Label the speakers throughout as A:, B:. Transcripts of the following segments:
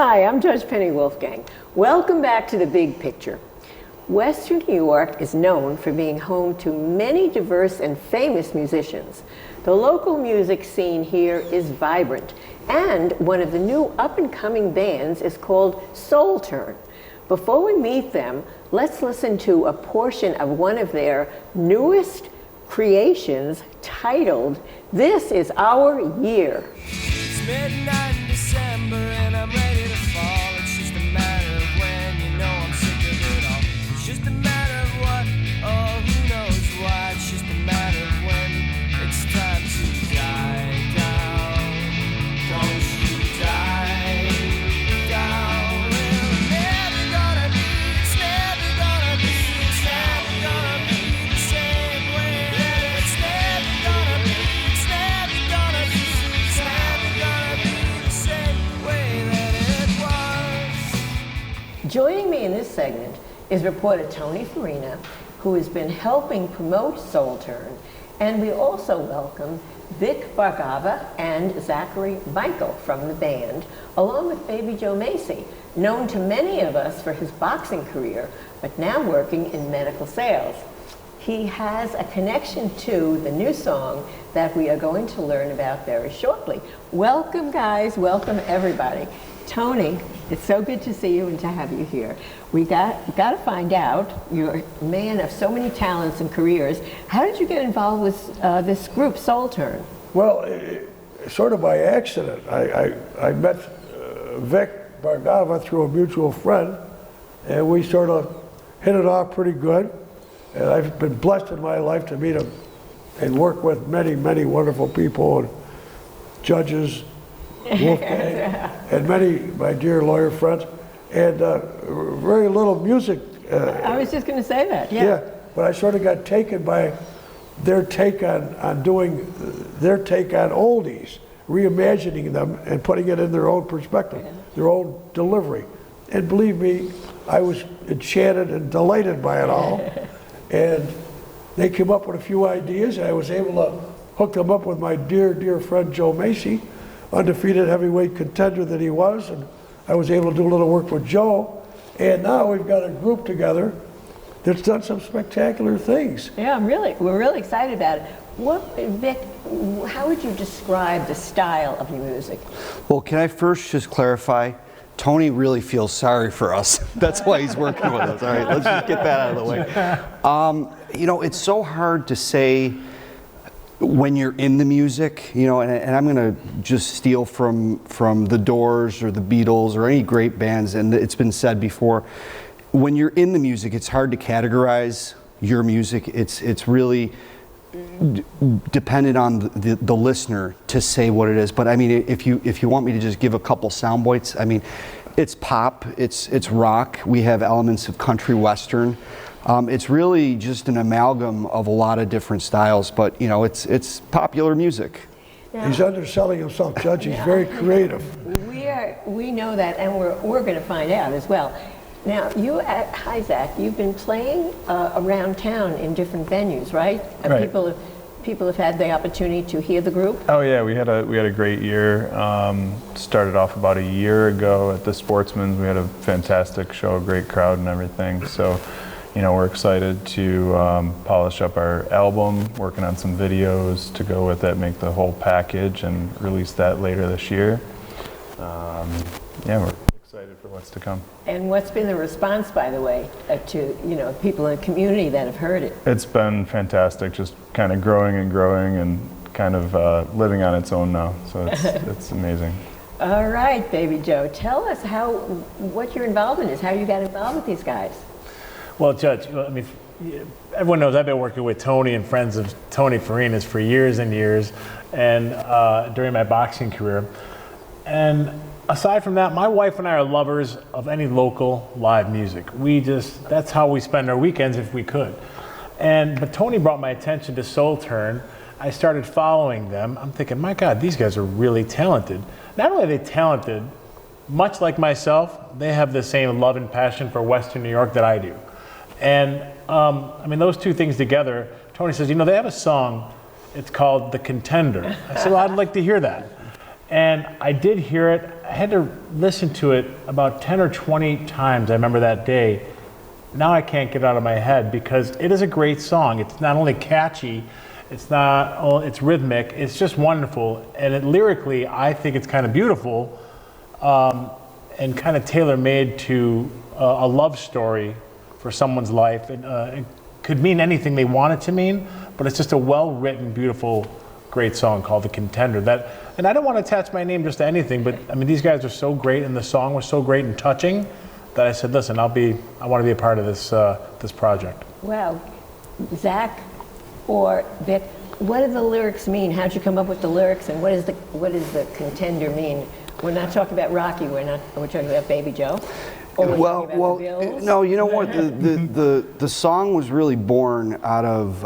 A: Hi, I'm Judge Penny Wolfgang. Welcome back to The Big Picture. Western New York is known for being home to many diverse and famous musicians. The local music scene here is vibrant, and one of the new up-and-coming bands is called SoleTurn. Before we meet them, let's listen to a portion of one of their newest creations titled, "This Is Our Year."
B: It's midnight in December and I'm ready to fall. It's just a matter of when, you know I'm sick of it all. It's just a matter of what, oh who knows why. It's just a matter of when it's time to die down. Don't you die down. Well, it's never gonna be, it's never gonna be, it's never gonna be the same way. It's never gonna be, it's never gonna be, it's never gonna be the same way that it was.
A: Joining me in this segment is reporter Tony Farina, who has been helping promote SoleTurn, and we also welcome Vic Bhargava and Zachary from the band, along with Baby Joe Mesi, known to many of us for his boxing career, but now working in medical sales. He has a connection to the new song that we are going to learn about very shortly. Welcome, guys. Welcome, everybody. Tony, it's so good to see you and to have you here. We got to find out, you're a man of so many talents and careers. How did you get involved with this group, SoleTurn?
C: Well, sort of by accident. I met Vic Bhargava through a mutual friend, and we sort of hit it off pretty good. And I've been blessed in my life to meet him and work with many, many wonderful people and judges, Wolfgang, and many my dear lawyer friends, and very little music.
A: I was just going to say that, yeah.
C: Yeah, but I sort of got taken by their take on doing their take on oldies, reimagining them and putting it in their own perspective, their own delivery. And believe me, I was enchanted and delighted by it all. And they came up with a few ideas, and I was able to hook them up with my dear, dear friend Joe Mesi, undefeated heavyweight contender that he was, and I was able to do a little work with Joe. And now we've got a group together that's done some spectacular things.
A: Yeah, we're really excited about it. Vic, how would you describe the style of your music?
D: Well, can I first just clarify? Tony really feels sorry for us. That's why he's working with us. All right, let's just get that out of the way. You know, it's so hard to say when you're in the music, you know, and I'm gonna just steal from the Doors or the Beatles or any great bands, and it's been said before, when you're in the music, it's hard to categorize your music. It's really dependent on the listener to say what it is. But I mean, if you want me to just give a couple sound bites, I mean, it's pop, it's rock. We have elements of country western. It's really just an amalgam of a lot of different styles. But you know, it's popular music.
A: Now,
C: he's underselling himself, Judge. He's very creative.
A: We know that, and we're going to find out as well. Now, hi Zach, you've been playing around town in different venues, right?
E: Right.
A: People have had the opportunity to hear the group?
E: Oh yeah, we had a great year. Started off about a year ago at the Sportsman's. We had a fantastic show, a great crowd and everything. So, you know, we're excited to polish up our album, working on some videos to go with that, make the whole package and release that later this year. Yeah, we're excited for what's to come.
A: And what's been the response, by the way, to people in the community that have heard it?
E: It's been fantastic, just kind of growing and kind of living on its own now. So it's amazing.
A: All right, Baby Joe, tell us what your involvement is, how you got involved with these guys.
F: Well, Judge, I mean, everyone knows I've been working with Tony and friends of Tony Farina's for years and years, and during my boxing career. And aside from that, my wife and I are lovers of any local live music. That's how we spend our weekends if we could. But Tony brought my attention to SoleTurn. I started following them. I'm thinking, my God, these guys are really talented. Not only are they talented, much like myself, they have the same love and passion for Western New York that I do. And I mean, those two things together, Tony says, you know, they have a song, it's called The Contender. I said, well, I'd like to hear that. And I did hear it. I had to listen to it about 10 or 20 times, I remember that day. Now I can't get it out of my head because it is a great song. It's not only catchy, it's rhythmic, it's just wonderful. And lyrically, I think it's kind of beautiful and kind of tailor-made to a love story for someone's life. And it could mean anything they want it to mean, but it's just a well-written, beautiful, great song called The Contender. And I don't want to attach my name just to anything, but I mean, these guys are so great and the song was so great and touching that I said, listen, I want to be a part of this project.
A: Well, Zach or Vic, what do the lyrics mean? How'd you come up with the lyrics, and what does the contender mean? We're not talking about Rocky. We're talking about Baby Joe.
D: Well, no. You know what? The song was really born out of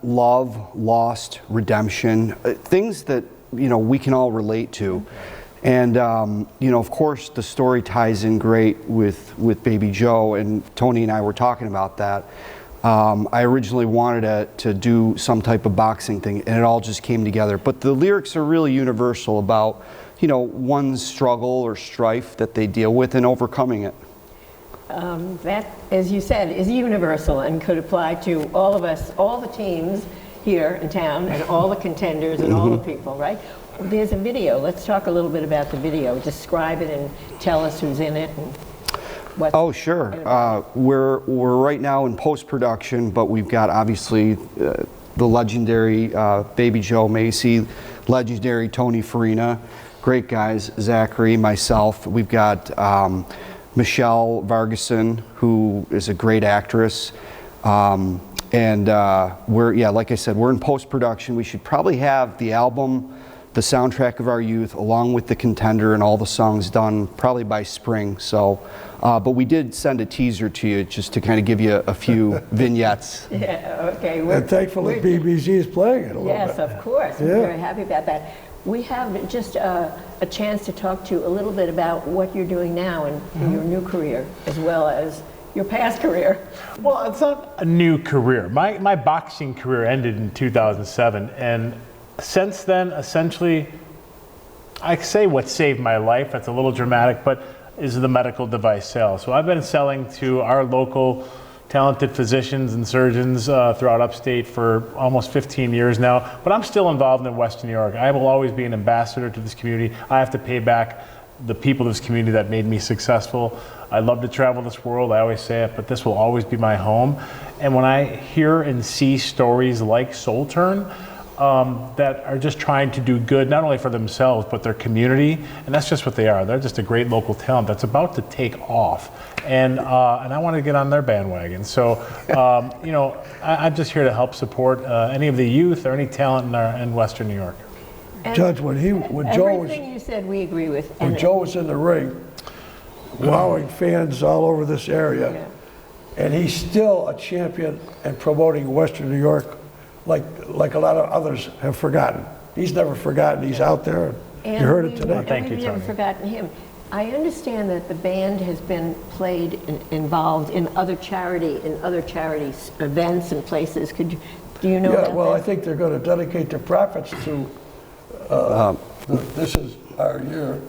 D: love, lost, redemption, things that we can all relate to. And of course, the story ties in great with Baby Joe, and Tony and I were talking about that. I originally wanted to do some type of boxing thing, and it all just came together. But the lyrics are really universal about, one's struggle or strife that they deal with and overcoming it.
A: That, as you said, is universal and could apply to all of us, all the teams here in town, and all the contenders and all the people, right? There's a video. Let's talk a little bit about the video. Describe it and tell us who's in it and what.
D: Oh, sure. We're right now in post-production, but we've got obviously the legendary Baby Joe Mesi, legendary Tony Farina, great guys, Zachary, myself. We've got Michelle Vargason, who is a great actress. And like I said, we're in post-production. We should probably have the album, the soundtrack of our youth, along with the contender and all the songs done probably by spring. So, but we did send a teaser to you just to kind of give you a few vignettes.
A: Yeah, okay.
C: And thankfully BBZ is playing it a little bit.
A: Yes, of course.
C: Yeah.
A: We're very happy about that. We have just a chance to talk to you a little bit about what you're doing now in your new career, as well as your past career.
F: Well, it's not a new career. My boxing career ended in 2007, and since then, essentially, I say what saved my life. That's a little dramatic, but is the medical device sales. So I've been selling to our local talented physicians and surgeons throughout upstate for almost 15 years now, but I'm still involved in Western New York. I will always be an ambassador to this community. I have to pay back the people of this community that made me successful. I love to travel this world, I always say it, but this will always be my home. And when I hear and see stories like SoleTurn, that are just trying to do good, not only for themselves, but their community, and that's just what they are. They're just a great local talent that's about to take off. And I want to get on their bandwagon. So, I'm just here to help support any of the youth or any talent in Western New York.
A: And
C: Judge, when Joe was,
A: everything you said, we agree with.
C: when Joe was in the ring, wowing fans all over this area,
A: Yeah.
C: and he's still a champion and promoting Western New York like a lot of others have forgotten. He's never forgotten. He's out there.
A: And
C: You heard it today.
F: Thank you,
A: we've never
F: Tony.
A: forgotten him. I understand that the band has been played involved in other charity events and places. Do you know
C: Yeah,
A: about
C: well,
A: that?
C: I think they're going to dedicate the profits to, this is our year,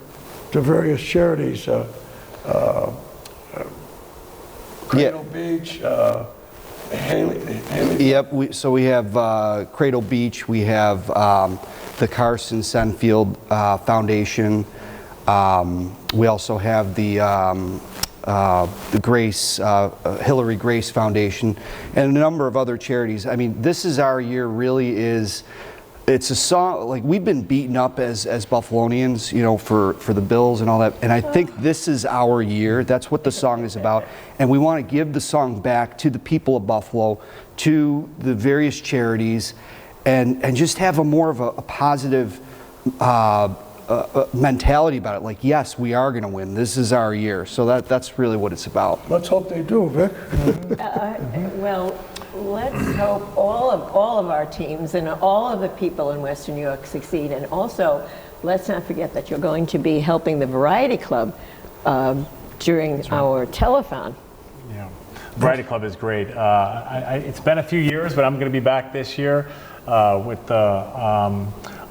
C: to various charities. Cradle Beach, Haley.
D: Yep, so we have Cradle Beach, we have the Carson Senfield Foundation, we also have the Grace, Hillary Grace Foundation, and a number of other charities. I mean, this is our year, really is, it's a song, like we've been beaten up as Buffalonians, for the Bills and all that, and I think this is our year. That's what the song is about, and we want to give the song back to the people of Buffalo, to the various charities, and just have a more of a positive mentality about it. Like, yes, we are going to win. This is our year. So that's really what it's about.
C: Let's hope they do, Vic.
A: Well, let's hope all of our teams and all of the people in Western New York succeed. And also, let's not forget that you're going to be helping the Variety Club during our telethon.
F: Yeah, Variety Club is great. It's been a few years, but I'm going to be back this year with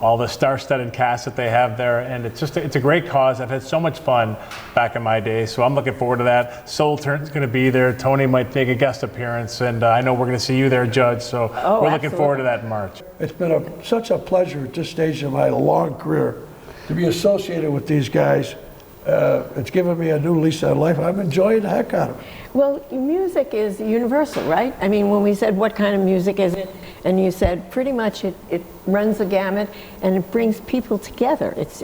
F: all the star-studded cast that they have there, and it's a great cause. I've had so much fun back in my day, so I'm looking forward to that. SoleTurn's going to be there. Tony might make a guest appearance, and I know we're going to see you there, Judge. So we're looking forward to that in March.
C: It's been such a pleasure at this stage of my long career to be associated with these guys. It's given me a new lease on life. I'm enjoying the heck out of it.
A: Well, music is universal, right? I mean, when we said what kind of music is it, and you said pretty much it runs the gamut and it brings people together. It's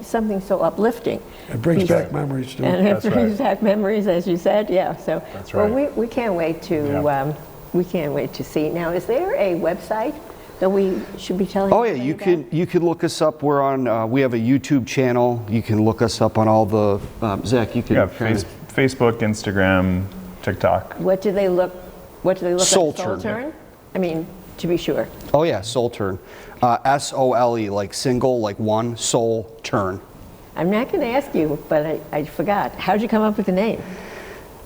A: something so uplifting.
C: It brings back memories too.
A: And it brings back memories, as you said. Yeah. So
F: That's right.
A: Well, we can't wait to see. Now, is there a website that we should be telling?
D: Oh yeah, you could look us up. We're on. We have a YouTube channel. You can look us up on all the. Zach, you can.
E: Yeah, Facebook, Instagram, TikTok.
A: What do they look?
D: SoleTurn.
A: SoleTurn? I mean, to be sure.
D: Oh yeah, SoleTurn. SOLE, like single, like one. SoleTurn.
A: I'm not going to ask you, but I forgot. How'd you come up with the name?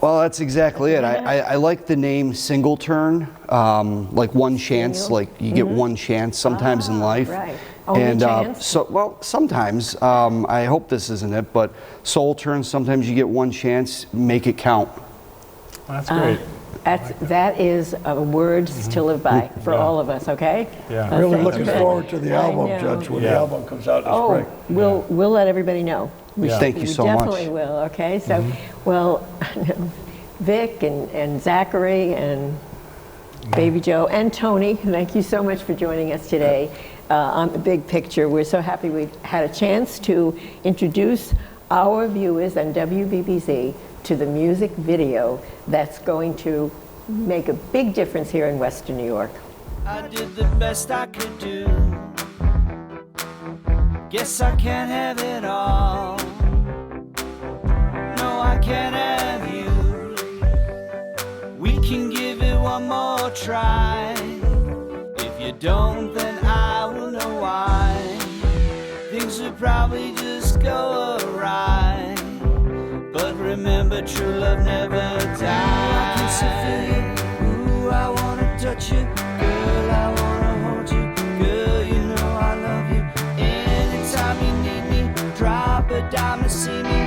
D: Well, that's exactly it. I like the name single turn, like one chance,
A: Single?
D: like you get one chance sometimes in life.
A: Right. Only chance?
D: Sometimes, I hope this isn't it, but SoleTurn, sometimes you get one chance, make it count.
F: That's great.
A: That is a word to live by for all of us, okay?
F: Yeah.
C: Really
A: thank
C: looking
A: you.
C: forward to the
A: I
C: album,
A: know.
C: Judge, when the
F: Yeah.
C: album comes out in the
A: Oh,
C: spring.
A: we'll let everybody know.
F: Yeah.
D: Thank you so
A: We
D: much.
A: definitely will, okay? So, well, Vic and Zachary and Baby Joe and Tony, thank you so much for joining us today on The Big Picture. We're so happy we had a chance to introduce our viewers on WBBZ to the music video that's going to make a big difference here in Western New York.
B: I did the best I could do. Guess I can't have it all. No, I can't have you. We can give it one more try. If you don't, then I will know why. Things will probably just go awry. But remember, true love never dies. I can still feel you. Ooh, I wanna touch you. Girl, I wanna hold you. Girl, you know I love you. Anytime you need me, drop a dime to see me.